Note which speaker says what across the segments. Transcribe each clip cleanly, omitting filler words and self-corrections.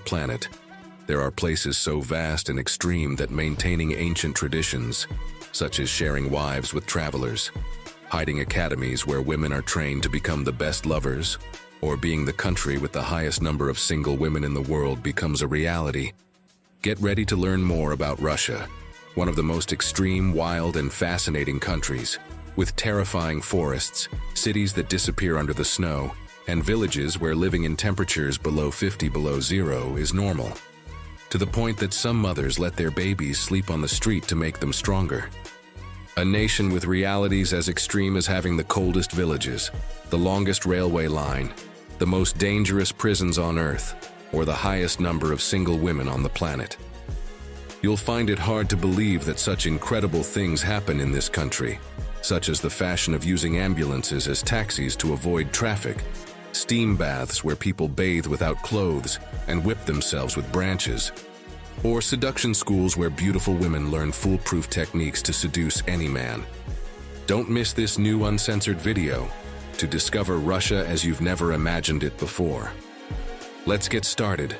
Speaker 1: planet. There are places so vast and extreme that maintaining ancient traditions, such as sharing wives with travelers, hiding academies where women are trained to become the best lovers, or being the country with the highest number of single women in the world becomes a reality. Get ready to learn more about Russia, one of the most extreme, wild, and fascinating countries, with terrifying forests, cities that disappear under the snow, and villages where living in temperatures below 50 below zero is normal, to the point that some mothers let their babies sleep on the street to make them stronger. A nation with realities as extreme as having the coldest villages, the longest railway line, the most dangerous prisons on Earth, or the highest number of single women on the planet. You'll find it hard to believe that such incredible things happen in this country, such as the fashion of using ambulances as taxis to avoid traffic, steam baths where people bathe without clothes and whip themselves with branches, or seduction schools where beautiful women learn foolproof techniques to seduce any man. Don't miss this new uncensored video to discover Russia as you've never imagined it before. Let's get started.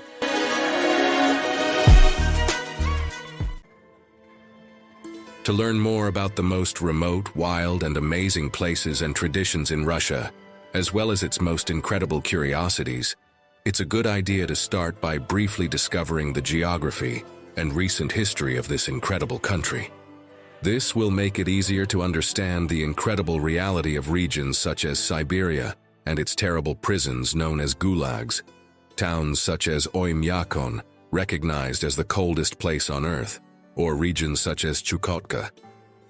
Speaker 1: To learn more about the most remote, wild, and amazing places and traditions in Russia, as well as its most incredible curiosities, it's a good idea to start by briefly discovering the geography and recent history of this incredible country. This will make it easier to understand the incredible reality of regions such as Siberia and its terrible prisons known as gulags, towns such as Oymyakon, recognized as the coldest place on Earth, or regions such as Chukotka,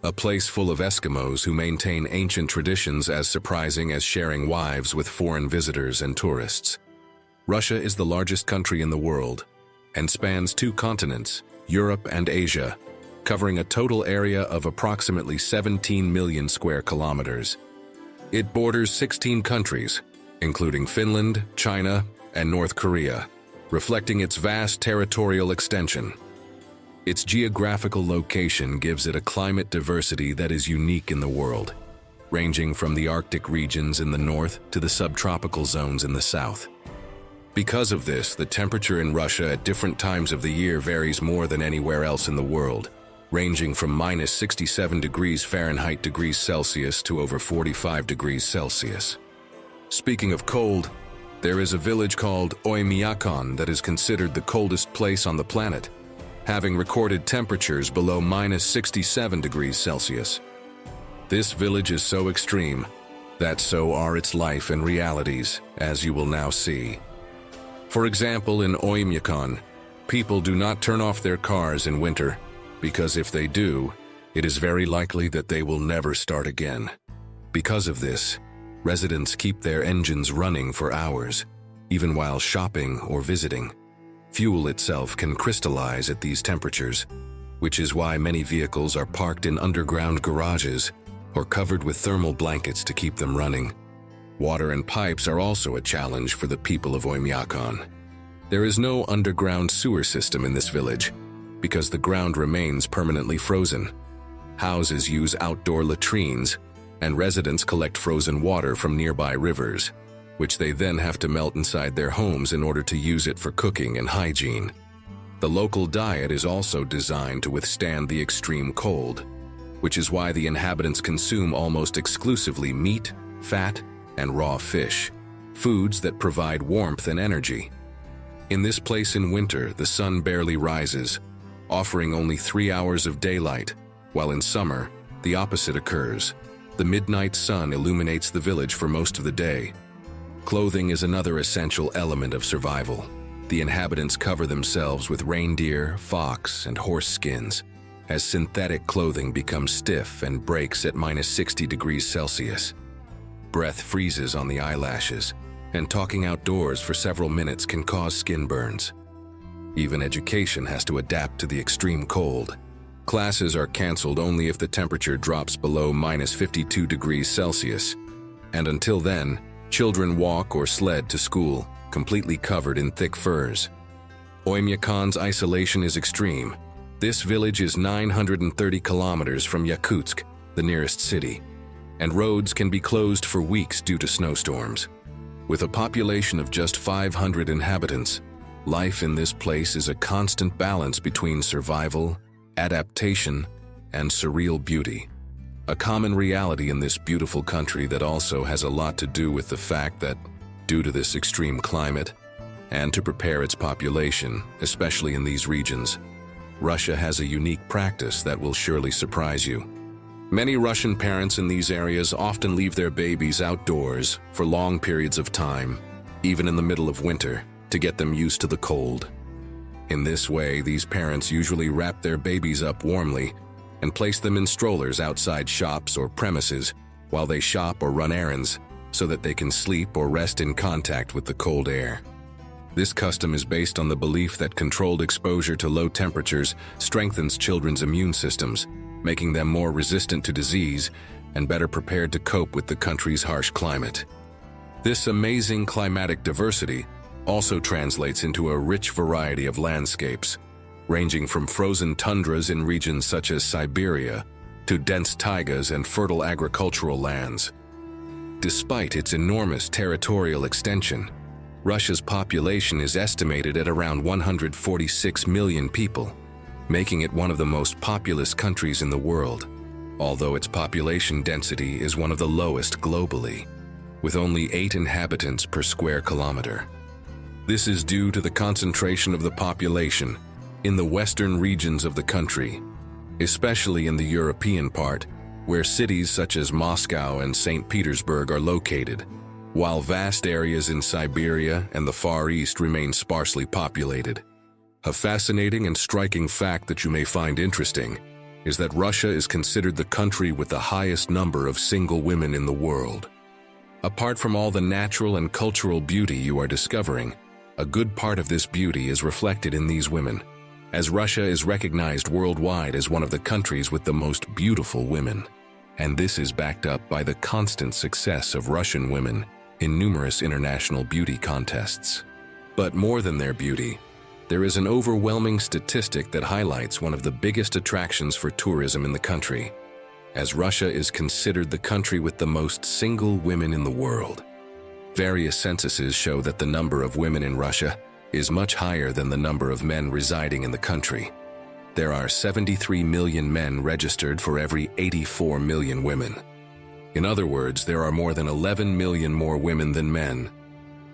Speaker 1: a place full of Eskimos who maintain ancient traditions as surprising as sharing wives with foreign visitors and tourists. Russia is the largest country in the world and spans 2 continents, Europe and Asia, covering a total area of approximately 17 million square kilometers. It borders 16 countries, including Finland, China, and North Korea, reflecting its vast territorial extension. Its geographical location gives it a climate diversity that is unique in the world, ranging from the Arctic regions in the north to the subtropical zones in the south. Because of this, the temperature in Russia at different times of the year varies more than anywhere else in the world, ranging from minus 67 degrees Fahrenheit degrees Celsius to over 45 degrees Celsius. Speaking of cold, there is a village called Oymyakon that is considered the coldest place on the planet, having recorded temperatures below minus 67 degrees Celsius. This village is so extreme that so are its life and realities, as you will now see. For example, in Oymyakon, people do not turn off their cars in winter, because if they do, it is very likely that they will never start again. Because of this, residents keep their engines running for hours, even while shopping or visiting. Fuel itself can crystallize at these temperatures, which is why many vehicles are parked in underground garages or covered with thermal blankets to keep them running. Water and pipes are also a challenge for the people of Oymyakon. There is no underground sewer system in this village, because the ground remains permanently frozen. Houses use outdoor latrines, and residents collect frozen water from nearby rivers, which they then have to melt inside their homes in order to use it for cooking and hygiene. The local diet is also designed to withstand the extreme cold, which is why the inhabitants consume almost exclusively meat, fat, and raw fish, foods that provide warmth and energy. In this place in winter, the sun barely rises, offering only 3 hours of daylight, while in summer, the opposite occurs. The midnight sun illuminates the village for most of the day. Clothing is another essential element of survival. The inhabitants cover themselves with reindeer, fox, and horse skins, as synthetic clothing becomes stiff and breaks at minus 60 degrees Celsius. Breath freezes on the eyelashes, and talking outdoors for several minutes can cause skin burns. Even education has to adapt to the extreme cold. Classes are canceled only if the temperature drops below minus 52 degrees Celsius, and until then, children walk or sled to school, completely covered in thick furs. Oymyakon's isolation is extreme. This village is 930 kilometers from Yakutsk, the nearest city, and roads can be closed for weeks due to snowstorms. With a population of just 500 inhabitants, Life in this place is a constant balance between survival, adaptation, and surreal beauty. A common reality in this beautiful country that also has a lot to do with the fact that, due to this extreme climate, and to prepare its population, especially in these regions, Russia has a unique practice that will surely surprise you. Many Russian parents in these areas often leave their babies outdoors for long periods of time, even in the middle of winter, to get them used to the cold. In this way, these parents usually wrap their babies up warmly and place them in strollers outside shops or premises while they shop or run errands so that they can sleep or rest in contact with the cold air. This custom is based on the belief that controlled exposure to low temperatures strengthens children's immune systems, making them more resistant to disease and better prepared to cope with the country's harsh climate. This amazing climatic diversity also translates into a rich variety of landscapes, ranging from frozen tundras in regions such as Siberia to dense taigas and fertile agricultural lands. Despite its enormous territorial extension, Russia's population is estimated at around 146 million people, making it one of the most populous countries in the world, although its population density is one of the lowest globally, with only 8 inhabitants per square kilometer. This is due to the concentration of the population in the western regions of the country, especially in the European part, where cities such as Moscow and St. Petersburg are located, while vast areas in Siberia and the Far East remain sparsely populated. A fascinating and striking fact that you may find interesting is that Russia is considered the country with the highest number of single women in the world. Apart from all the natural and cultural beauty you are discovering, a good part of this beauty is reflected in these women, as Russia is recognized worldwide as one of the countries with the most beautiful women. And this is backed up by the constant success of Russian women in numerous international beauty contests. But more than their beauty, there is an overwhelming statistic that highlights one of the biggest attractions for tourism in the country, as Russia is considered the country with the most single women in the world. Various censuses show that the number of women in Russia is much higher than the number of men residing in the country. There are 73 million men registered for every 84 million women. In other words, there are more than 11 million more women than men.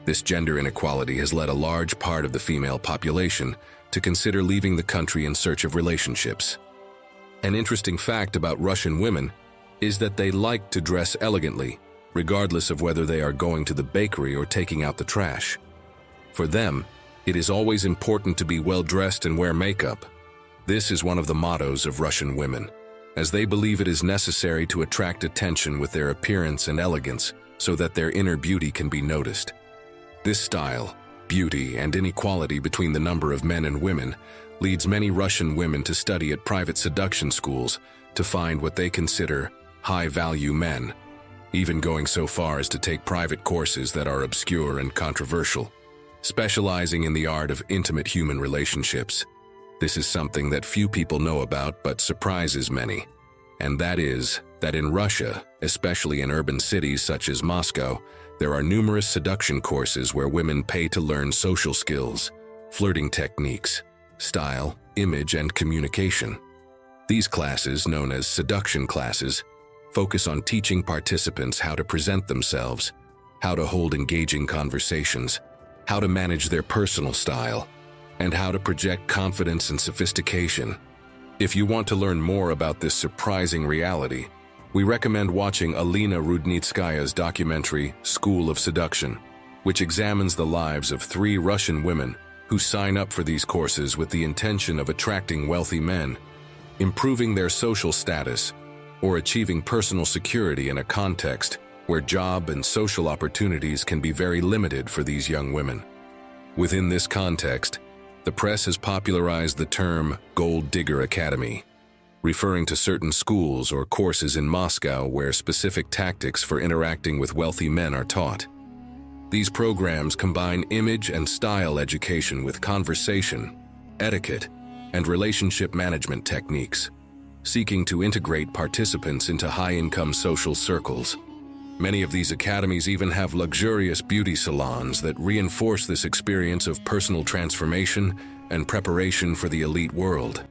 Speaker 1: This gender inequality has led a large part of the female population to consider leaving the country in search of relationships. An interesting fact about Russian women is that they like to dress elegantly, regardless of whether they are going to the bakery or taking out the trash. For them, it is always important to be well-dressed and wear makeup. This is one of the mottos of Russian women, as they believe it is necessary to attract attention with their appearance and elegance so that their inner beauty can be noticed. This style, beauty, and inequality between the number of men and women leads many Russian women to study at private seduction schools to find what they consider high-value men, even going so far as to take private courses that are obscure and controversial, specializing in the art of intimate human relationships. This is something that few people know about but surprises many, and that is that in Russia, especially in urban cities such as Moscow, there are numerous seduction courses where women pay to learn social skills, flirting techniques, style, image, and communication. These classes, known as seduction classes, focus on teaching participants how to present themselves, how to hold engaging conversations, how to manage their personal style, and how to project confidence and sophistication. If you want to learn more about this surprising reality, we recommend watching Alina Rudnitskaya's documentary, School of Seduction, which examines the lives of 3 Russian women who sign up for these courses with the intention of attracting wealthy men, improving their social status, or achieving personal security in a context where job and social opportunities can be very limited for these young women. Within this context, the press has popularized the term Gold Digger Academy, referring to certain schools or courses in Moscow where specific tactics for interacting with wealthy men are taught. These programs combine image and style education with conversation, etiquette, and relationship management techniques, seeking to integrate participants into high-income social circles. Many of these academies even have luxurious beauty salons that reinforce this experience of personal transformation and preparation for the elite world.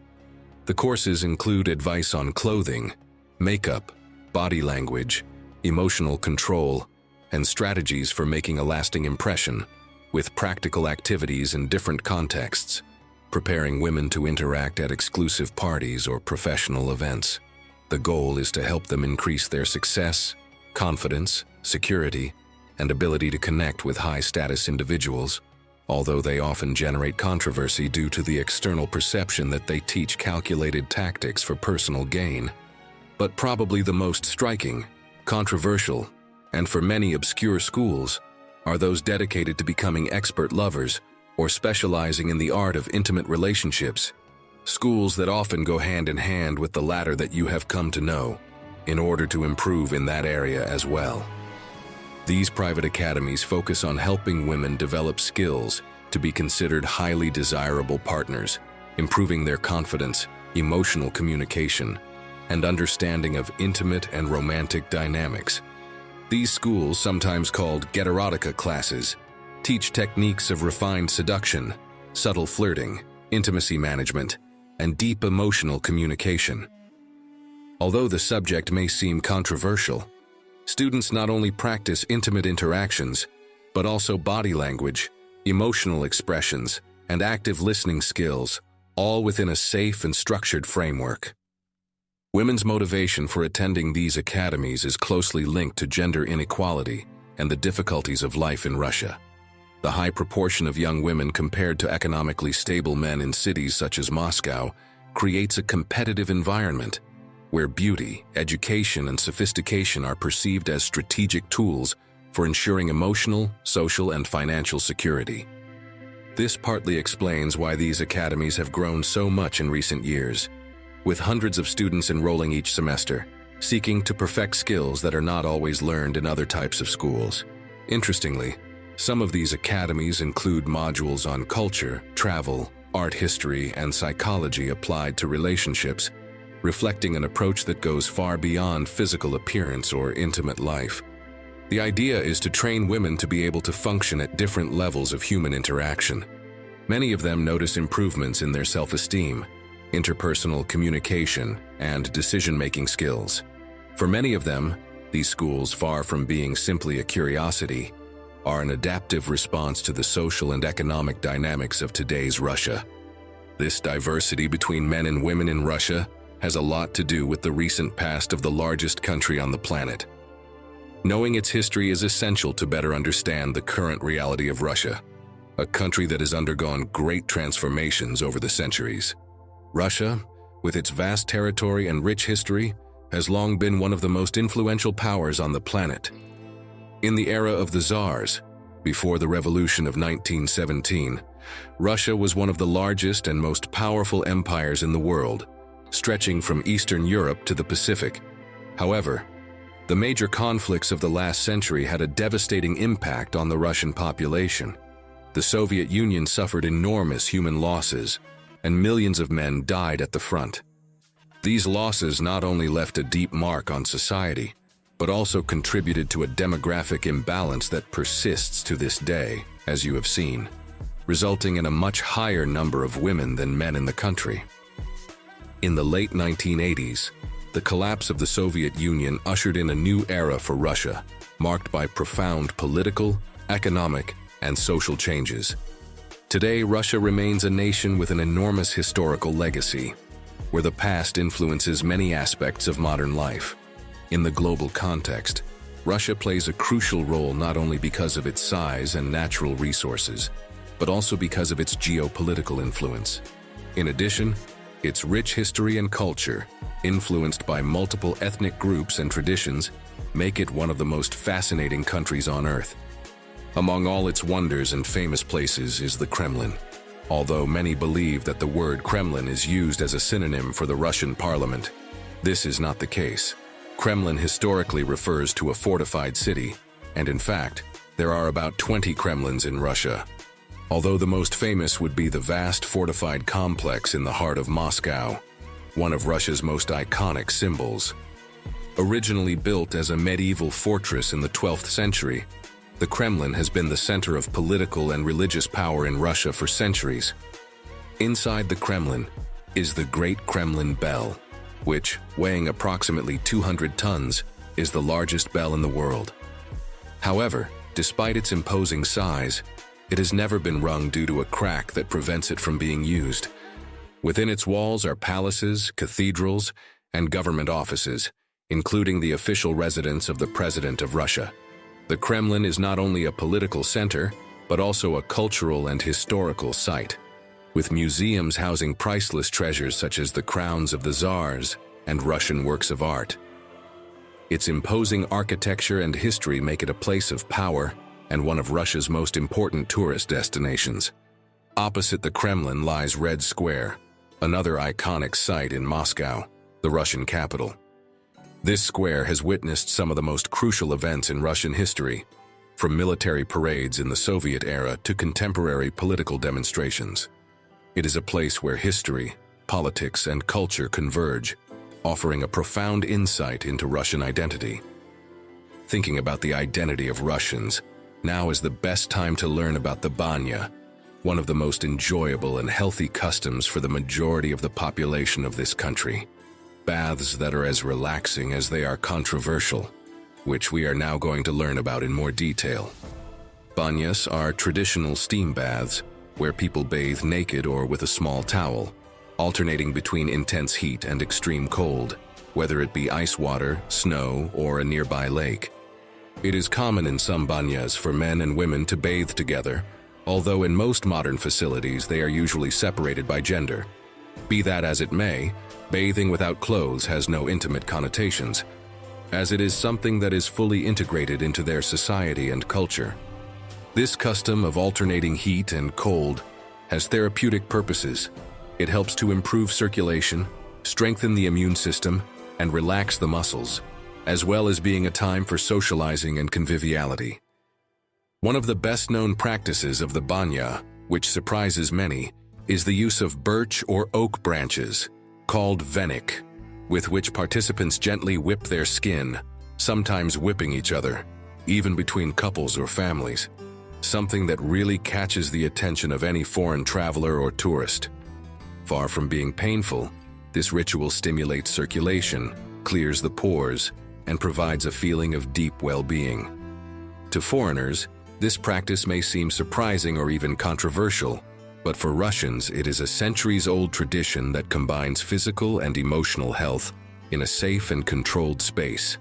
Speaker 1: The courses include advice on clothing, makeup, body language, emotional control, and strategies for making a lasting impression, with practical activities in different contexts, preparing women to interact at exclusive parties or professional events. The goal is to help them increase their success, confidence, security, and ability to connect with high-status individuals, although they often generate controversy due to the external perception that they teach calculated tactics for personal gain. But probably the most striking, controversial, and for many obscure schools are those dedicated to becoming expert lovers or specializing in the art of intimate relationships, schools that often go hand in hand with the latter that you have come to know, in order to improve in that area as well. These private academies focus on helping women develop skills to be considered highly desirable partners, improving their confidence, emotional communication, and understanding of intimate and romantic dynamics. These schools, sometimes called erotica classes, teach techniques of refined seduction, subtle flirting, intimacy management, and deep emotional communication. Although the subject may seem controversial, students not only practice intimate interactions, but also body language, emotional expressions, and active listening skills, all within a safe and structured framework. Women's motivation for attending these academies is closely linked to gender inequality and the difficulties of life in Russia. The high proportion of young women compared to economically stable men in cities such as Moscow creates a competitive environment where beauty, education, and sophistication are perceived as strategic tools for ensuring emotional, social, and financial security. This partly explains why these academies have grown so much in recent years, with hundreds of students enrolling each semester, seeking to perfect skills that are not always learned in other types of schools. Interestingly, some of these academies include modules on culture, travel, art history, and psychology applied to relationships, reflecting an approach that goes far beyond physical appearance or intimate life. The idea is to train women to be able to function at different levels of human interaction. Many of them notice improvements in their self-esteem, interpersonal communication, and decision-making skills. For many of them, these schools, far from being simply a curiosity, are an adaptive response to the social and economic dynamics of today's Russia. This diversity between men and women in Russia has a lot to do with the recent past of the largest country on the planet. Knowing its history is essential to better understand the current reality of Russia, a country that has undergone great transformations over the centuries. Russia, with its vast territory and rich history, has long been one of the most influential powers on the planet. In the era of the Tsars, before the Revolution of 1917, Russia was one of the largest and most powerful empires in the world, stretching from Eastern Europe to the Pacific. However, the major conflicts of the last century had a devastating impact on the Russian population. The Soviet Union suffered enormous human losses, and millions of men died at the front. These losses not only left a deep mark on society, but also contributed to a demographic imbalance that persists to this day, as you have seen, resulting in a much higher number of women than men in the country. In the late 1980s, the collapse of the Soviet Union ushered in a new era for Russia, marked by profound political, economic, and social changes. Today, Russia remains a nation with an enormous historical legacy, where the past influences many aspects of modern life. In the global context, Russia plays a crucial role not only because of its size and natural resources, but also because of its geopolitical influence. In addition, its rich history and culture, influenced by multiple ethnic groups and traditions, make it one of the most fascinating countries on Earth. Among all its wonders and famous places is the Kremlin. Although many believe that the word Kremlin is used as a synonym for the Russian parliament, this is not the case. Kremlin historically refers to a fortified city, and in fact, there are about 20 Kremlins in Russia. Although the most famous would be the vast fortified complex in the heart of Moscow, one of Russia's most iconic symbols. Originally built as a medieval fortress in the 12th century, the Kremlin has been the center of political and religious power in Russia for centuries. Inside the Kremlin is the Great Kremlin Bell, which, weighing approximately 200 tons, is the largest bell in the world. However, despite its imposing size, it has never been rung due to a crack that prevents it from being used. Within its walls are palaces, cathedrals, and government offices, including the official residence of the President of Russia. The Kremlin is not only a political center, but also a cultural and historical site, with museums housing priceless treasures such as the crowns of the czars and Russian works of art. Its imposing architecture and history make it a place of power and one of Russia's most important tourist destinations. Opposite the Kremlin lies Red Square, another iconic site in Moscow, the Russian capital. This square has witnessed some of the most crucial events in Russian history, from military parades in the Soviet era to contemporary political demonstrations. It is a place where history, politics, and culture converge, offering a profound insight into Russian identity. Thinking about the identity of Russians, now is the best time to learn about the banya, one of the most enjoyable and healthy customs for the majority of the population of this country. Baths that are as relaxing as they are controversial, which we are now going to learn about in more detail. Banyas are traditional steam baths where people bathe naked or with a small towel, alternating between intense heat and extreme cold, whether it be ice water, snow, or a nearby lake. It is common in some banyas for men and women to bathe together, although in most modern facilities they are usually separated by gender. Be that as it may, bathing without clothes has no intimate connotations, as it is something that is fully integrated into their society and culture. This custom of alternating heat and cold has therapeutic purposes. It helps to improve circulation, strengthen the immune system, and relax the muscles, as well as being a time for socializing and conviviality. One of the best-known practices of the banya, which surprises many, is the use of birch or oak branches, called venik, with which participants gently whip their skin, sometimes whipping each other, even between couples or families, something that really catches the attention of any foreign traveler or tourist. Far from being painful, this ritual stimulates circulation, clears the pores, and provides a feeling of deep well-being. To foreigners, this practice may seem surprising or even controversial, but for Russians, it is a centuries-old tradition that combines physical and emotional health in a safe and controlled space.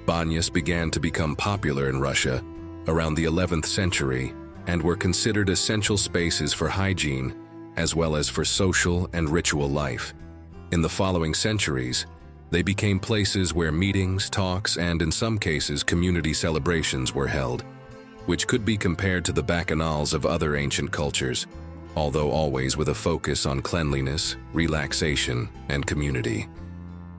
Speaker 1: Banyas began to become popular in Russia around the 11th century and were considered essential spaces for hygiene as well as for social and ritual life. In the following centuries, they became places where meetings, talks, and in some cases community celebrations were held, which could be compared to the bacchanals of other ancient cultures, although always with a focus on cleanliness, relaxation, and community.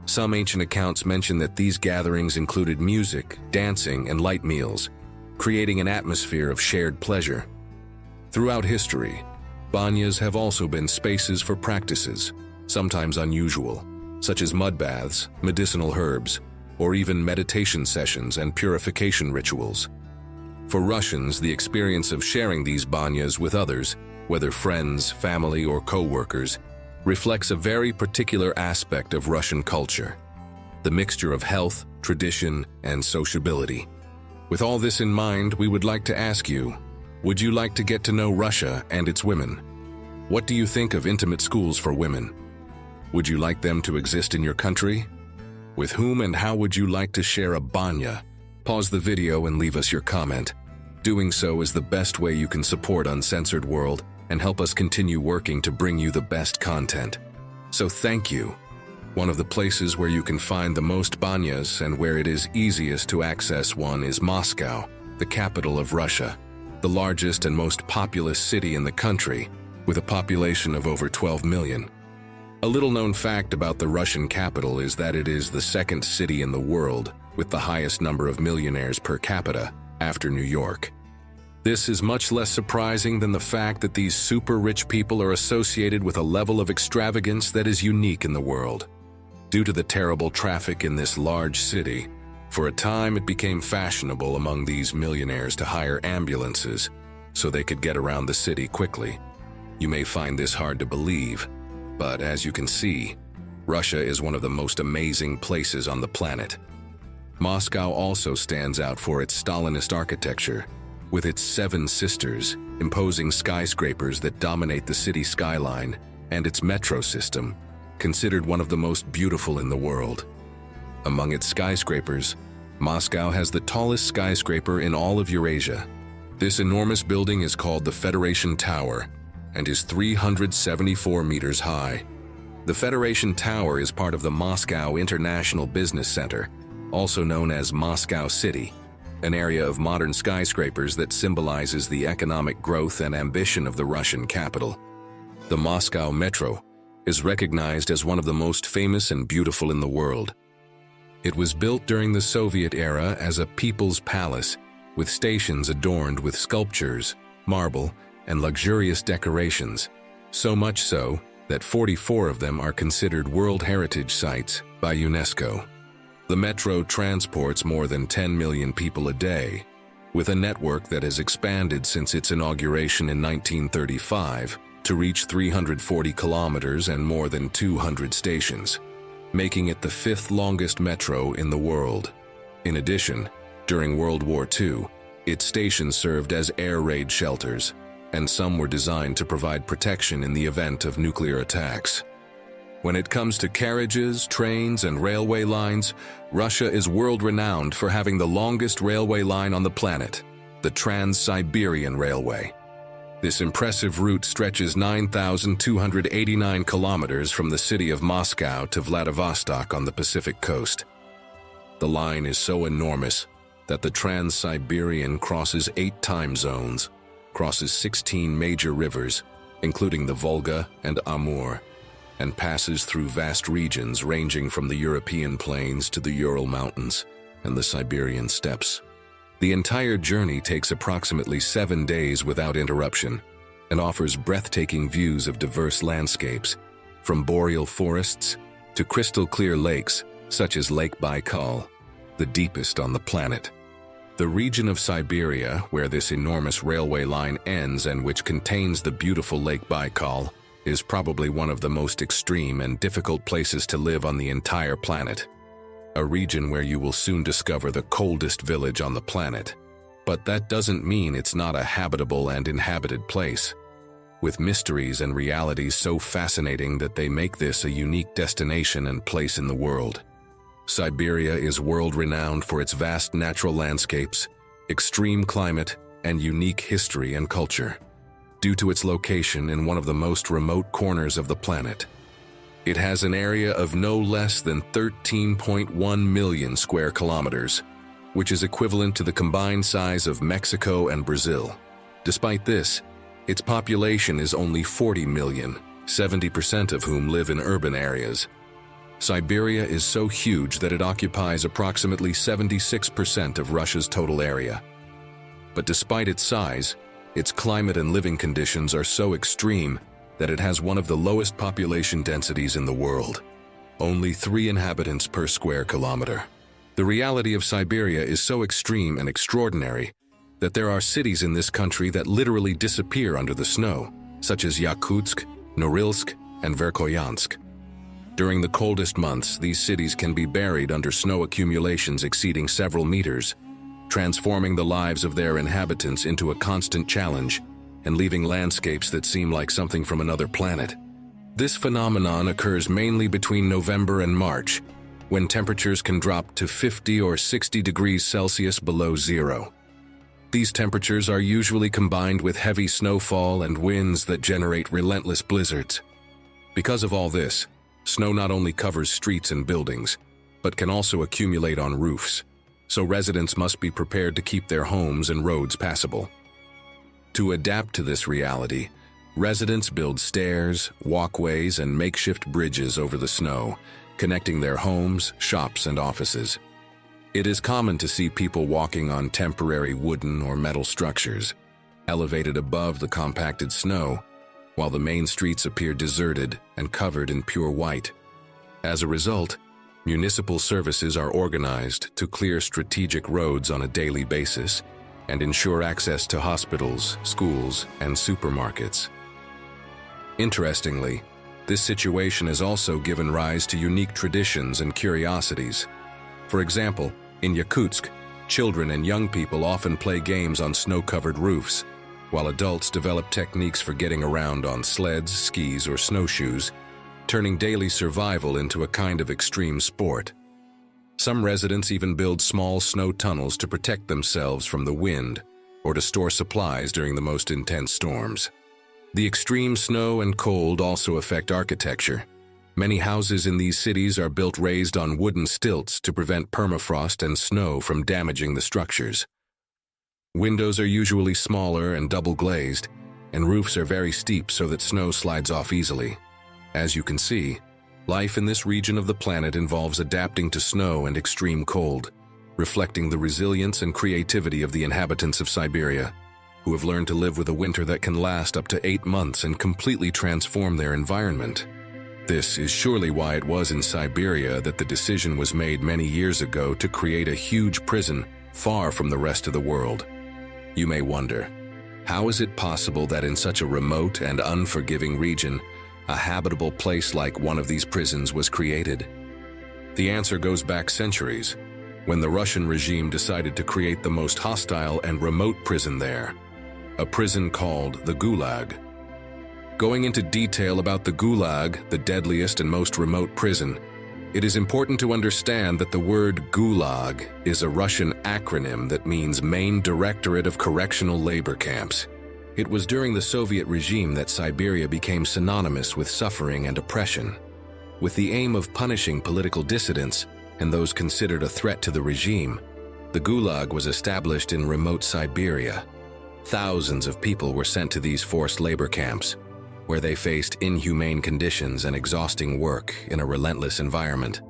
Speaker 1: Some ancient accounts mention that these gatherings included music, dancing, and light meals, creating an atmosphere of shared pleasure. Throughout history, banyas have also been spaces for practices, sometimes unusual, such as mud baths, medicinal herbs, or even meditation sessions and purification rituals. For Russians, the experience of sharing these banyas with others, whether friends, family, or co-workers, reflects a very particular aspect of Russian culture: the mixture of health, tradition, and sociability. With all this in mind, we would like to ask you, would you like to get to know Russia and its women? What do you think of intimate schools for women? Would you like them to exist in your country? With whom and how would you like to share a banya? Pause the video and leave us your comment. Doing so is the best way you can support Uncensored World and help us continue working to bring you the best content. So thank you. One of the places where you can find the most banyas and where it is easiest to access one is Moscow, the capital of Russia, the largest and most populous city in the country, with a population of over 12 million. A little-known fact about the Russian capital is that it is the second city in the world with the highest number of millionaires per capita, after New York. This is much less surprising than the fact that these super rich people are associated with a level of extravagance that is unique in the world. Due to the terrible traffic in this large city, for a time it became fashionable among these millionaires to hire ambulances so they could get around the city quickly. You may find this hard to believe, but as you can see, Russia is one of the most amazing places on the planet. Moscow also stands out for its Stalinist architecture, with its 7 sisters, imposing skyscrapers that dominate the city skyline, and its metro system, considered one of the most beautiful in the world. Among its skyscrapers, Moscow has the tallest skyscraper in all of Eurasia. This enormous building is called the Federation Tower and is 374 meters high. The Federation Tower is part of the Moscow International Business Center, also known as Moscow City, an area of modern skyscrapers that symbolizes the economic growth and ambition of the Russian capital. The Moscow Metro is recognized as one of the most famous and beautiful in the world. It was built during the Soviet era as a people's palace, with stations adorned with sculptures, marble, and luxurious decorations, so much so that 44 of them are considered World Heritage Sites by UNESCO. The metro transports more than 10 million people a day, with a network that has expanded since its inauguration in 1935 to reach 340 kilometers and more than 200 stations, making it the 5th longest metro in the world. In addition, during World War II, its stations served as air raid shelters, and some were designed to provide protection in the event of nuclear attacks. When it comes to carriages, trains, and railway lines, Russia is world-renowned for having the longest railway line on the planet, the trans-Siberian Railway. This impressive route stretches 9,289 kilometers from the city of Moscow to Vladivostok on the Pacific coast. The line is so enormous that the trans-Siberian crosses 8 time zones, crosses 16 major rivers, including the Volga and Amur, and passes through vast regions ranging from the European plains to the Ural Mountains and the Siberian steppes. The entire journey takes approximately 7 days without interruption and offers breathtaking views of diverse landscapes, from boreal forests to crystal-clear lakes such as Lake Baikal, the deepest on the planet. The region of Siberia, where this enormous railway line ends and which contains the beautiful Lake Baikal, is probably one of the most extreme and difficult places to live on the entire planet. A region where you will soon discover the coldest village on the planet. But that doesn't mean it's not a habitable and inhabited place, with mysteries and realities so fascinating that they make this a unique destination and place in the world. Siberia is world-renowned for its vast natural landscapes, extreme climate, and unique history and culture, due to its location in one of the most remote corners of the planet. It has an area of no less than 13.1 million square kilometers, which is equivalent to the combined size of Mexico and Brazil. Despite this, its population is only 40 million, 70% of whom live in urban areas. Siberia is so huge that it occupies approximately 76% of Russia's total area. But despite its size, its climate and living conditions are so extreme that it has one of the lowest population densities in the world, only 3 inhabitants per square kilometer. The reality of Siberia is so extreme and extraordinary that there are cities in this country that literally disappear under the snow, such as Yakutsk, Norilsk, and Verkhoyansk. During the coldest months, these cities can be buried under snow accumulations exceeding several meters, transforming the lives of their inhabitants into a constant challenge and leaving landscapes that seem like something from another planet. This phenomenon occurs mainly between November and March, when temperatures can drop to 50 or 60 degrees Celsius below zero. These temperatures are usually combined with heavy snowfall and winds that generate relentless blizzards. Because of all this, snow not only covers streets and buildings, but can also accumulate on roofs, so residents must be prepared to keep their homes and roads passable. To adapt to this reality, residents build stairs, walkways, and makeshift bridges over the snow, connecting their homes, shops, and offices. It is common to see people walking on temporary wooden or metal structures, elevated above the compacted snow, while the main streets appear deserted and covered in pure white. As a result, municipal services are organized to clear strategic roads on a daily basis and ensure access to hospitals, schools, and supermarkets. Interestingly, this situation has also given rise to unique traditions and curiosities. For example, in Yakutsk, children and young people often play games on snow-covered roofs, while adults develop techniques for getting around on sleds, skis, or snowshoes, turning daily survival into a kind of extreme sport. Some residents even build small snow tunnels to protect themselves from the wind or to store supplies during the most intense storms. The extreme snow and cold also affect architecture. Many houses in these cities are built raised on wooden stilts to prevent permafrost and snow from damaging the structures. Windows are usually smaller and double-glazed, and roofs are very steep so that snow slides off easily. As you can see, life in this region of the planet involves adapting to snow and extreme cold, reflecting the resilience and creativity of the inhabitants of Siberia, who have learned to live with a winter that can last up to 8 months and completely transform their environment. This is surely why it was in Siberia that the decision was made many years ago to create a huge prison far from the rest of the world. You may wonder, how is it possible that in such a remote and unforgiving region, a habitable place like one of these prisons was created? The answer goes back centuries, when the Russian regime decided to create the most hostile and remote prison there, a prison called the Gulag. Going into detail about the Gulag, the deadliest and most remote prison, it is important to understand that the word Gulag is a Russian acronym that means Main Directorate of Correctional Labor Camps. It was during the Soviet regime that Siberia became synonymous with suffering and oppression. With the aim of punishing political dissidents and those considered a threat to the regime, the Gulag was established in remote Siberia. Thousands of people were sent to these forced labor camps, where they faced inhumane conditions and exhausting work in a relentless environment.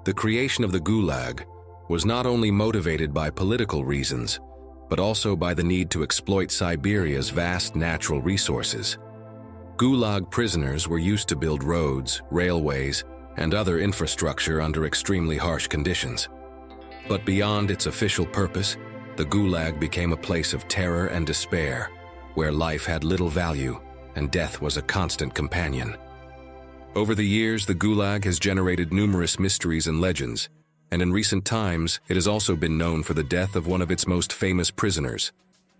Speaker 1: The creation of the Gulag was not only motivated by political reasons, but also by the need to exploit Siberia's vast natural resources. Gulag prisoners were used to build roads, railways, and other infrastructure under extremely harsh conditions. But beyond its official purpose, the Gulag became a place of terror and despair, where life had little value and death was a constant companion. Over the years, the Gulag has generated numerous mysteries and legends, and in recent times, it has also been known for the death of one of its most famous prisoners,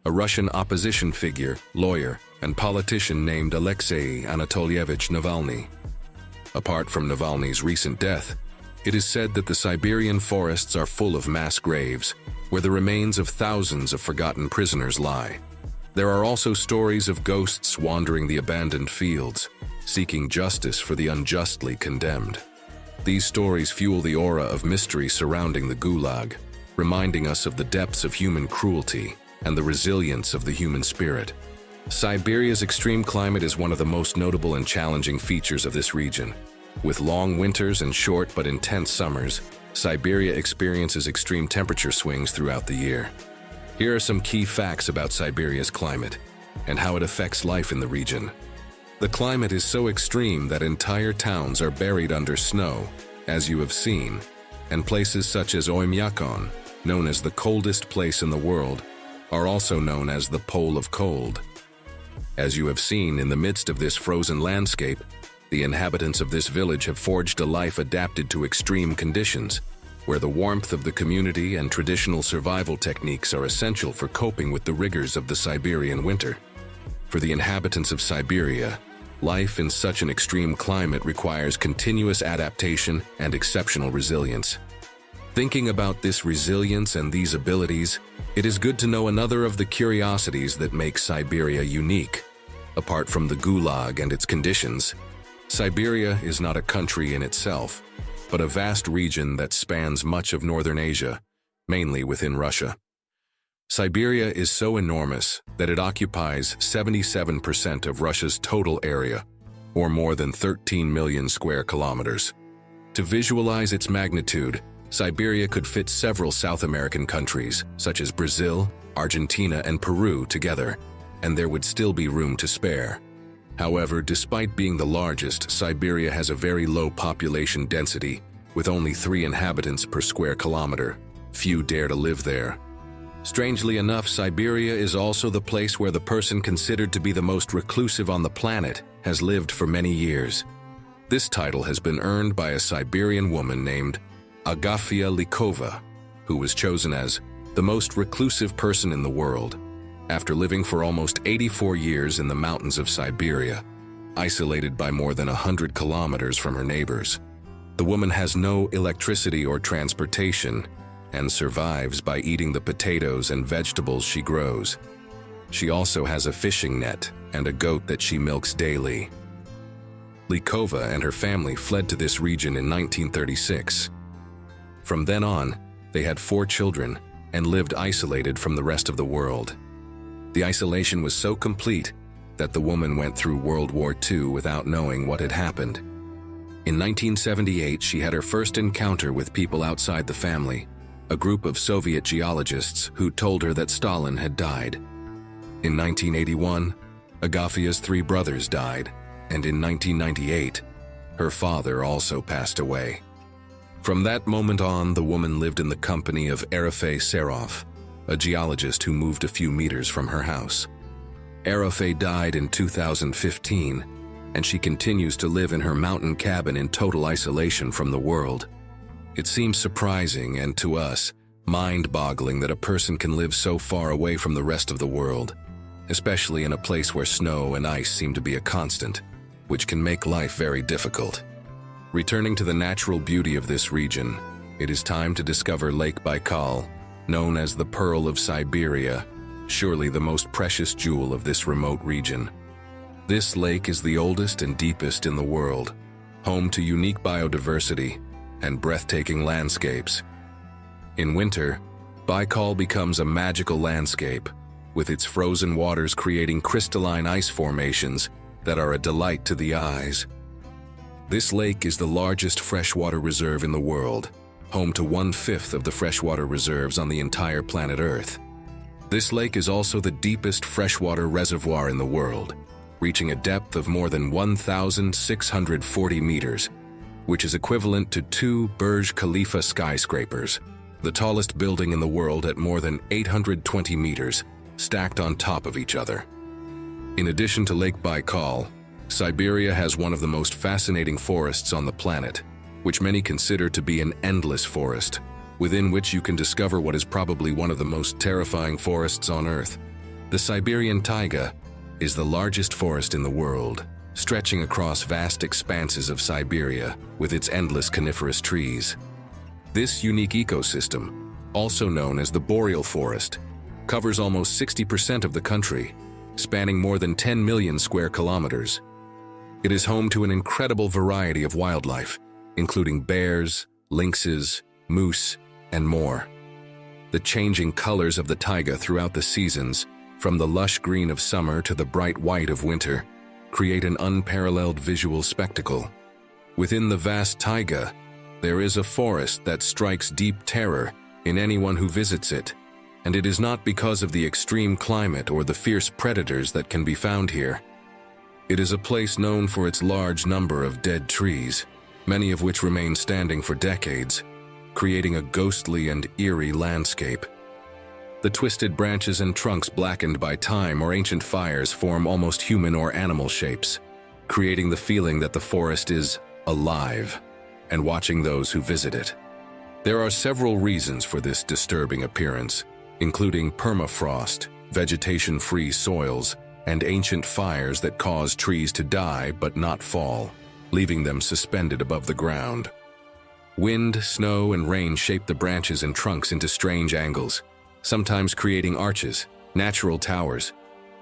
Speaker 1: a Russian opposition figure, lawyer, and politician named Alexei Anatolievich Navalny. Apart from Navalny's recent death, it is said that the Siberian forests are full of mass graves, where the remains of thousands of forgotten prisoners lie. There are also stories of ghosts wandering the abandoned fields, seeking justice for the unjustly condemned. These stories fuel the aura of mystery surrounding the Gulag, reminding us of the depths of human cruelty and the resilience of the human spirit. Siberia's extreme climate is one of the most notable and challenging features of this region. With long winters and short but intense summers, Siberia experiences extreme temperature swings throughout the year. Here are some key facts about Siberia's climate and how it affects life in the region. The climate is so extreme that entire towns are buried under snow, as you have seen, and places such as Oymyakon, known as the coldest place in the world, are also known as the Pole of Cold. As you have seen, in the midst of this frozen landscape, the inhabitants of this village have forged a life adapted to extreme conditions, where the warmth of the community and traditional survival techniques are essential for coping with the rigors of the Siberian winter. For the inhabitants of Siberia, life in such an extreme climate requires continuous adaptation and exceptional resilience. Thinking about this resilience and these abilities, it is good to know another of the curiosities that make Siberia unique. Apart from the Gulag and its conditions, Siberia is not a country in itself, but a vast region that spans much of northern Asia, mainly within Russia. Siberia is so enormous that it occupies 77% of Russia's total area, or more than 13 million square kilometers. To visualize its magnitude, Siberia could fit several South American countries, such as Brazil, Argentina, and Peru together, and there would still be room to spare. However, despite being the largest, Siberia has a very low population density, with only 3 inhabitants per square kilometer. Few dare to live there. Strangely enough, Siberia is also the place where the person considered to be the most reclusive on the planet has lived for many years. This title has been earned by a Siberian woman named Agafia Likova, who was chosen as the most reclusive person in the world, after living for almost 84 years in the mountains of Siberia, isolated by more than 100 kilometers from her neighbors. The woman has no electricity or transportation and survives by eating the potatoes and vegetables she grows. She also has a fishing net and a goat that she milks daily. Likova and her family fled to this region in 1936. From then on, they had 4 children and lived isolated from the rest of the world. The isolation was so complete that the woman went through World War II without knowing what had happened. In 1978, she had her first encounter with people outside the family, a group of Soviet geologists who told her that Stalin had died. In 1981, Agafia's 3 brothers died, and in 1998, her father also passed away. From that moment on, the woman lived in the company of Arafay Serov, a geologist who moved a few meters from her house. Arafay died in 2015, and she continues to live in her mountain cabin in total isolation from the world. It seems surprising and, to us, mind-boggling that a person can live so far away from the rest of the world, especially in a place where snow and ice seem to be a constant, which can make life very difficult. Returning to the natural beauty of this region, it is time to discover Lake Baikal, known as the Pearl of Siberia, surely the most precious jewel of this remote region. This lake is the oldest and deepest in the world, home to unique biodiversity and breathtaking landscapes. In winter, Baikal becomes a magical landscape, with its frozen waters creating crystalline ice formations that are a delight to the eyes. This lake is the largest freshwater reserve in the world, home to 1/5 of the freshwater reserves on the entire planet Earth. This lake is also the deepest freshwater reservoir in the world, reaching a depth of more than 1,640 meters, which is equivalent to 2 Burj Khalifa skyscrapers, the tallest building in the world at more than 820 meters, stacked on top of each other. In addition to Lake Baikal, Siberia has one of the most fascinating forests on the planet, which many consider to be an endless forest, within which you can discover what is probably one of the most terrifying forests on Earth. The Siberian taiga is the largest forest in the world, stretching across vast expanses of Siberia with its endless coniferous trees. This unique ecosystem, also known as the boreal forest, covers almost 60% of the country, spanning more than 10 million square kilometers. It is home to an incredible variety of wildlife, including bears, lynxes, moose, and more. The changing colors of the taiga throughout the seasons, from the lush green of summer to the bright white of winter, create an unparalleled visual spectacle. Within the vast taiga, there is a forest that strikes deep terror in anyone who visits it, and it is not because of the extreme climate or the fierce predators that can be found here. It is a place known for its large number of dead trees, many of which remain standing for decades, creating a ghostly and eerie landscape. The twisted branches and trunks blackened by time or ancient fires form almost human or animal shapes, creating the feeling that the forest is alive and watching those who visit it. There are several reasons for this disturbing appearance, including permafrost, vegetation-free soils, and ancient fires that cause trees to die but not fall, leaving them suspended above the ground. Wind, snow, and rain shape the branches and trunks into strange angles, sometimes creating arches, natural towers,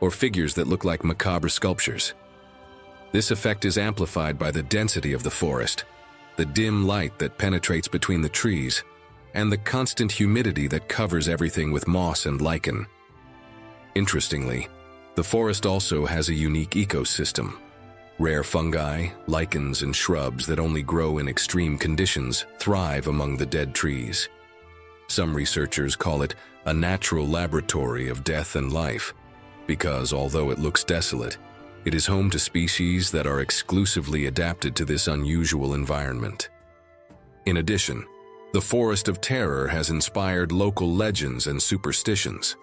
Speaker 1: or figures that look like macabre sculptures. This effect is amplified by the density of the forest, the dim light that penetrates between the trees, and the constant humidity that covers everything with moss and lichen. Interestingly, the forest also has a unique ecosystem. Rare fungi, lichens, and shrubs that only grow in extreme conditions thrive among the dead trees. Some researchers call it a natural laboratory of death and life, because although it looks desolate, It is home to species that are exclusively adapted to this unusual environment. In addition, the Forest of Terror has inspired local legends and superstitions.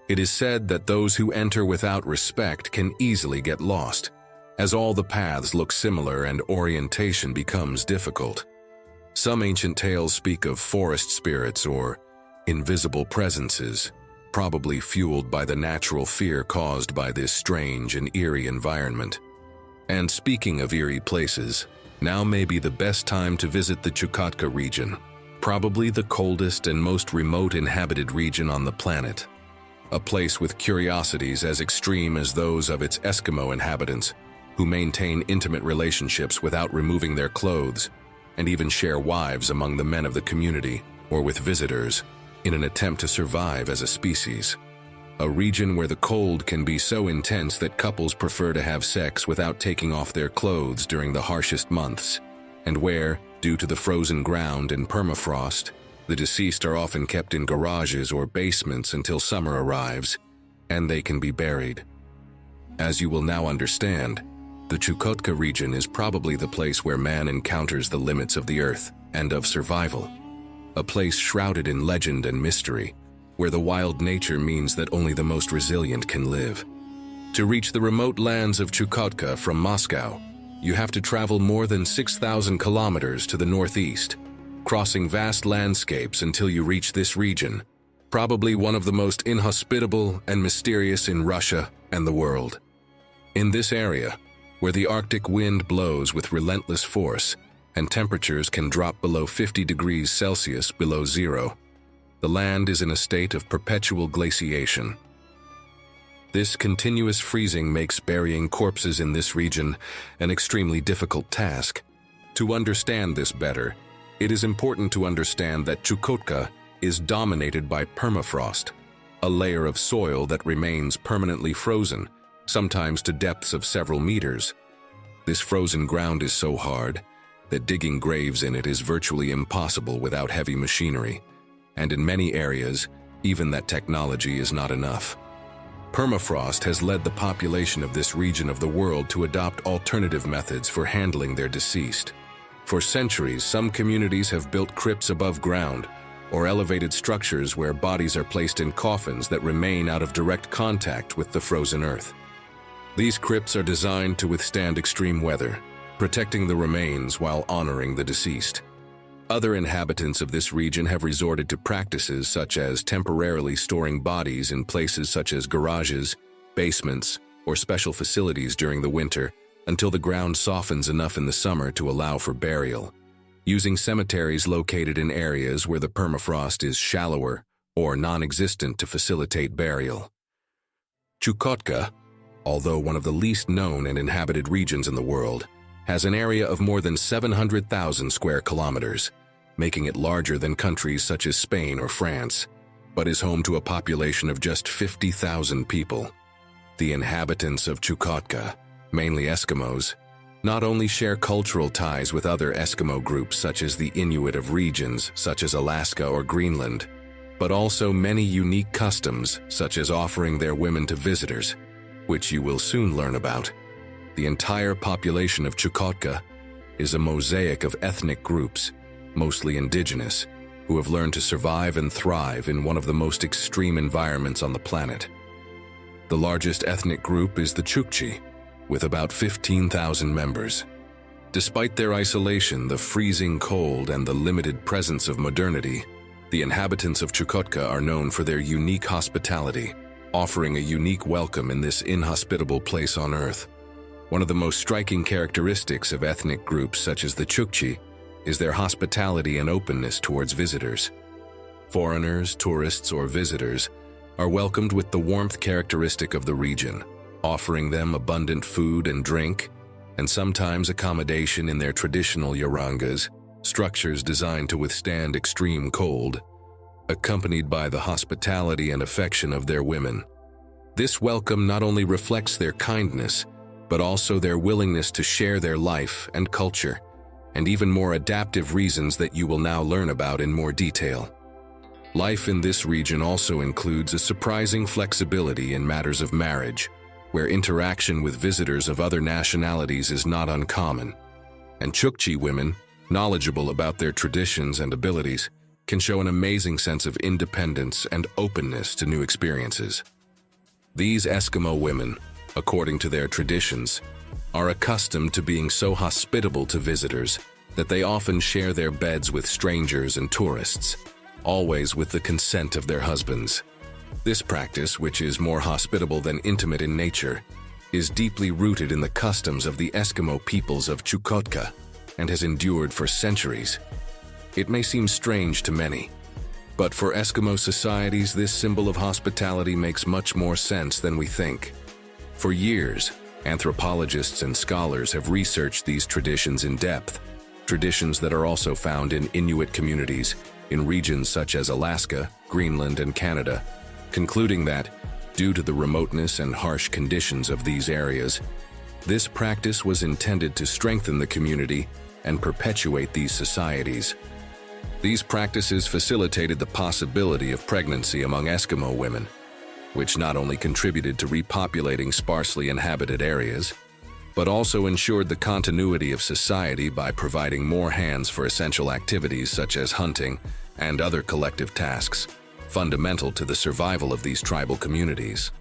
Speaker 1: It is said that those who enter without respect can easily get lost, as all the paths look similar and orientation becomes difficult. Some ancient tales speak of forest spirits or invisible presences, probably fueled by the natural fear caused by this strange and eerie environment. And speaking of eerie places, now may be the best time to visit the Chukotka region, probably the coldest and most remote inhabited region on the planet. A place with curiosities as extreme as those of its Eskimo inhabitants, who maintain intimate relationships without removing their clothes, and even share wives among the men of the community or with visitors, in an attempt to survive as a species. A region where the cold can be so intense that couples prefer to have sex without taking off their clothes during the harshest months, and where, due to the frozen ground and permafrost, the deceased are often kept in garages or basements until summer arrives, and they can be buried. As you will now understand, the Chukotka region is probably the place where man encounters the limits of the earth and of survival. A place shrouded in legend and mystery, where the wild nature means that only the most resilient can live. To reach the remote lands of Chukotka from Moscow, you have to travel more than 6,000 kilometers to the northeast, crossing vast landscapes until you reach this region, probably one of the most inhospitable and mysterious in Russia and the world. In this area, where the Arctic wind blows with relentless force and temperatures can drop below 50 degrees Celsius below zero, the land is in a state of perpetual glaciation. This continuous freezing makes burying corpses in this region an extremely difficult task. To understand this better, it is important to understand that Chukotka is dominated by permafrost, a layer of soil that remains permanently frozen, sometimes to depths of several meters. This frozen ground is so hard that digging graves in it is virtually impossible without heavy machinery, and in many areas, even that technology is not enough. Permafrost has led the population of this region of the world to adopt alternative methods for handling their deceased. For centuries, some communities have built crypts above ground, or elevated structures where bodies are placed in coffins that remain out of direct contact with the frozen earth. These crypts are designed to withstand extreme weather, protecting the remains while honoring the deceased. Other inhabitants of this region have resorted to practices such as temporarily storing bodies in places such as garages, basements, or special facilities during the winter until the ground softens enough in the summer to allow for burial, using cemeteries located in areas where the permafrost is shallower or non-existent to facilitate burial. Chukotka, although one of the least known and inhabited regions in the world, has an area of more than 700,000 square kilometers, making it larger than countries such as Spain or France, but is home to a population of just 50,000 people. The inhabitants of Chukotka, mainly Eskimos, not only share cultural ties with other Eskimo groups such as the Inuit of regions such as Alaska or Greenland, but also many unique customs such as offering their women to visitors, which you will soon learn about. The entire population of Chukotka is a mosaic of ethnic groups, mostly indigenous, who have learned to survive and thrive in one of the most extreme environments on the planet. The largest ethnic group is the Chukchi, with about 15,000 members. Despite their isolation, the freezing cold, and the limited presence of modernity, the inhabitants of Chukotka are known for their unique hospitality, offering a unique welcome in this inhospitable place on Earth. One of the most striking characteristics of ethnic groups such as the Chukchi is their hospitality and openness towards visitors. Foreigners, tourists, or visitors are welcomed with the warmth characteristic of the region, offering them abundant food and drink, and sometimes accommodation in their traditional yarangas, structures designed to withstand extreme cold, accompanied by the hospitality and affection of their women. This welcome not only reflects their kindness, but also their willingness to share their life and culture, and even more adaptive reasons that you will now learn about in more detail. Life in this region also includes a surprising flexibility in matters of marriage, where interaction with visitors of other nationalities is not uncommon. And Chukchi women, knowledgeable about their traditions and abilities, can show an amazing sense of independence and openness to new experiences. These Eskimo women, according to their traditions, are accustomed to being so hospitable to visitors that they often share their beds with strangers and tourists, always with the consent of their husbands. This practice, which is more hospitable than intimate in nature, is deeply rooted in the customs of the Eskimo peoples of Chukotka and has endured for centuries. It may seem strange to many, but for Eskimo societies, this symbol of hospitality makes much more sense than we think. For years, anthropologists and scholars have researched these traditions in depth, traditions that are also found in Inuit communities in regions such as Alaska, Greenland, and Canada, concluding that, due to the remoteness and harsh conditions of these areas, this practice was intended to strengthen the community and perpetuate these societies. These practices facilitated the possibility of pregnancy among Eskimo women, which not only contributed to repopulating sparsely inhabited areas, but also ensured the continuity of society by providing more hands for essential activities such as hunting and other collective tasks, fundamental to the survival of these tribal communities.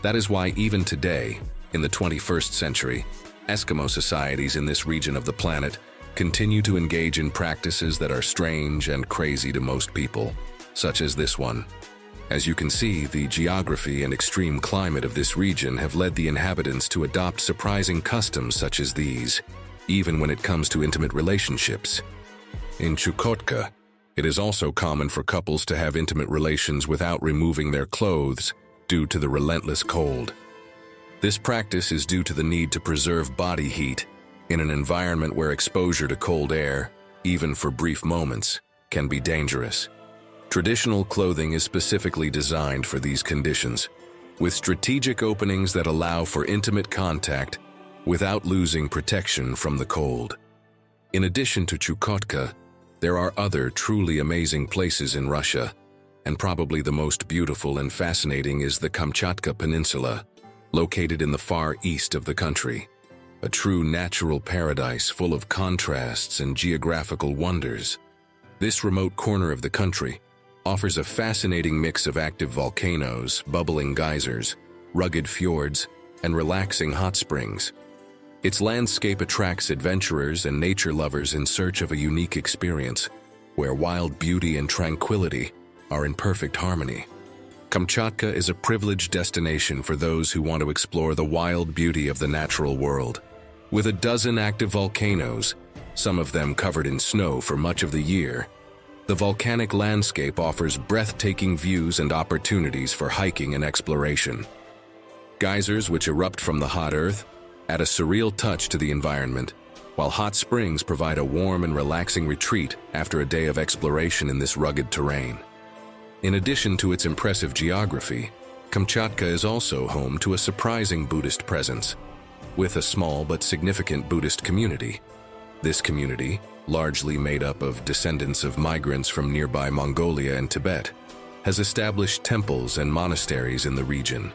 Speaker 1: That is why even today, in the 21st century, Eskimo societies in this region of the planet continue to engage in practices that are strange and crazy to most people, such as this one. As you can see, the geography and extreme climate of this region have led the inhabitants to adopt surprising customs such as these, even when it comes to intimate relationships. In Chukotka, it is also common for couples to have intimate relations without removing their clothes due to the relentless cold. This practice is due to the need to preserve body heat in an environment where exposure to cold air, even for brief moments, can be dangerous. Traditional clothing is specifically designed for these conditions, with strategic openings that allow for intimate contact without losing protection from the cold. In addition to Chukotka, there are other truly amazing places in Russia, and probably the most beautiful and fascinating is the Kamchatka Peninsula, located in the far east of the country. A true natural paradise full of contrasts and geographical wonders. This remote corner of the country offers a fascinating mix of active volcanoes, bubbling geysers, rugged fjords, and relaxing hot springs. Its landscape attracts adventurers and nature lovers in search of a unique experience, where wild beauty and tranquility are in perfect harmony. Kamchatka is a privileged destination for those who want to explore the wild beauty of the natural world. With a dozen active volcanoes, some of them covered in snow for much of the year, the volcanic landscape offers breathtaking views and opportunities for hiking and exploration. Geysers, which erupt from the hot earth, add a surreal touch to the environment, while hot springs provide a warm and relaxing retreat after a day of exploration in this rugged terrain. In addition to its impressive geography, Kamchatka is also home to a surprising Buddhist presence, with a small but significant Buddhist community. This community, largely made up of descendants of migrants from nearby Mongolia and Tibet, has established temples and monasteries in the region.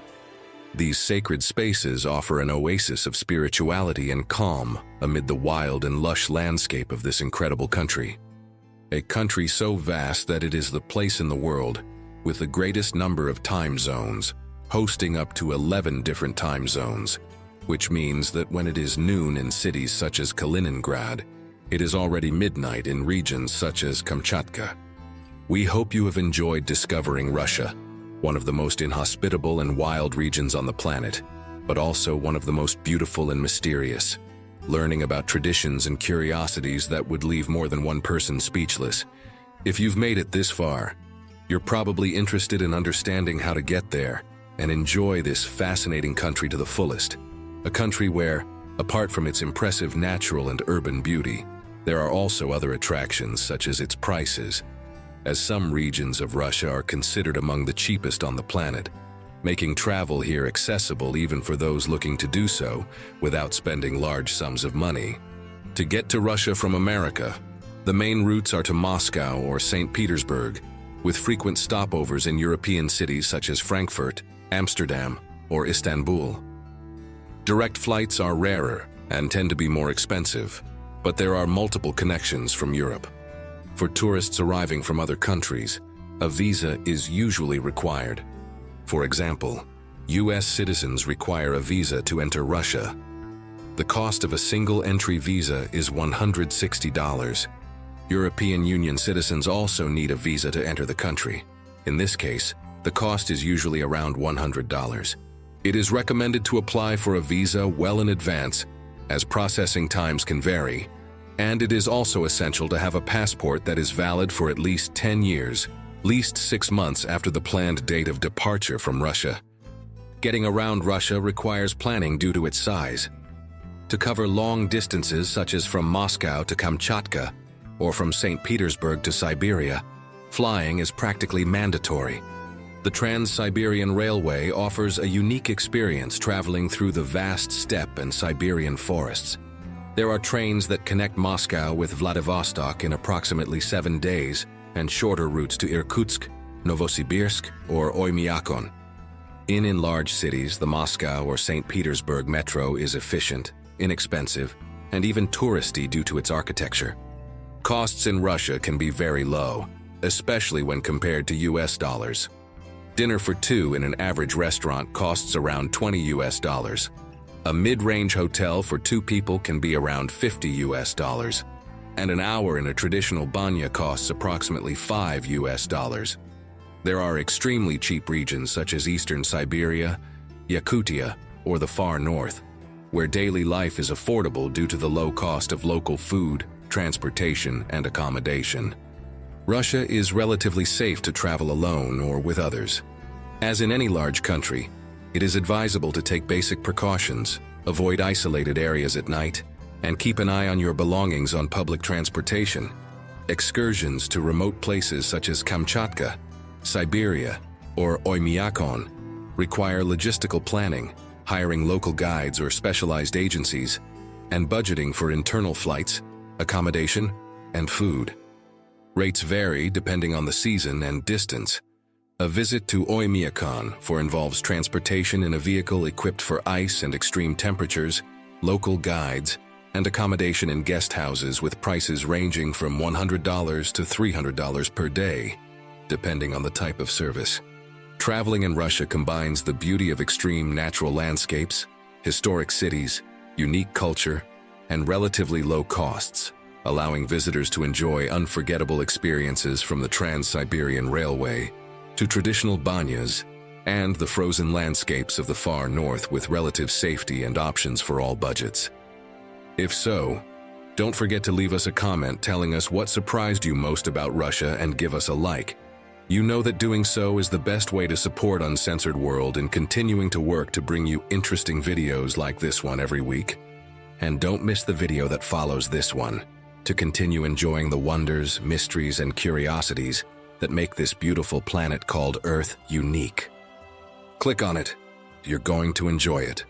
Speaker 1: These sacred spaces offer an oasis of spirituality and calm amid the wild and lush landscape of this incredible country. A country so vast that it is the place in the world with the greatest number of time zones, hosting up to 11 different time zones, which means that when it is noon in cities such as Kaliningrad, it is already midnight in regions such as Kamchatka. We hope you have enjoyed discovering Russia, one of the most inhospitable and wild regions on the planet, but also one of the most beautiful and mysterious, learning about traditions and curiosities that would leave more than one person speechless. If you've made it this far, you're probably interested in understanding how to get there and enjoy this fascinating country to the fullest. A country where, apart from its impressive natural and urban beauty, there are also other attractions such as its prices, as some regions of Russia are considered among the cheapest on the planet, making travel here accessible even for those looking to do so without spending large sums of money. To get to Russia from America, the main routes are to Moscow or St. Petersburg, with frequent stopovers in European cities such as Frankfurt, Amsterdam, or Istanbul. Direct flights are rarer and tend to be more expensive, but there are multiple connections from Europe. For tourists arriving from other countries, a visa is usually required. For example, US citizens require a visa to enter Russia. The cost of a single entry visa is $160. European Union citizens also need a visa to enter the country. In this case, the cost is usually around $100. It is recommended to apply for a visa well in advance, as processing times can vary, and it is also essential to have a passport that is valid for at least 10 years, at least 6 months after the planned date of departure from Russia. Getting around Russia requires planning due to its size. To cover long distances such as from Moscow to Kamchatka or from St. Petersburg to Siberia, flying is practically mandatory. The trans-Siberian Railway offers a unique experience traveling through the vast steppe and Siberian forests. There are trains that connect Moscow with Vladivostok in approximately 7 days and shorter routes to Irkutsk, Novosibirsk, or Oymyakon. In large cities, the Moscow or St. Petersburg metro is efficient, inexpensive, and even touristy due to its architecture. Costs in Russia can be very low, especially when compared to US dollars. Dinner for two in an average restaurant costs around $20 US. A mid-range hotel for 2 people can be around $50 US, and an hour in a traditional banya costs approximately $5 US. There are extremely cheap regions such as Eastern Siberia, Yakutia, or the far north, where daily life is affordable due to the low cost of local food, transportation, and accommodation. Russia is relatively safe to travel alone or with others. As in any large country, it is advisable to take basic precautions, avoid isolated areas at night, and keep an eye on your belongings on public transportation. Excursions to remote places such as Kamchatka, Siberia, or Oymyakon require logistical planning, hiring local guides or specialized agencies, and budgeting for internal flights, accommodation, and food. Rates vary depending on the season and distance. A visit to Oymyakon involves transportation in a vehicle equipped for ice and extreme temperatures, local guides, and accommodation in guest houses with prices ranging from $100 to $300 per day, depending on the type of service. Traveling in Russia combines the beauty of extreme natural landscapes, historic cities, unique culture, and relatively low costs, allowing visitors to enjoy unforgettable experiences from the Trans-Siberian Railway to traditional banyas and the frozen landscapes of the far north with relative safety and options for all budgets. If so, don't forget to leave us a comment telling us what surprised you most about Russia and give us a like. You know that doing so is the best way to support Uncensored World in continuing to work to bring you interesting videos like this one every week. And don't miss the video that follows this one to continue enjoying the wonders, mysteries, and curiosities that make this beautiful planet called Earth unique. Click on it. You're going to enjoy it.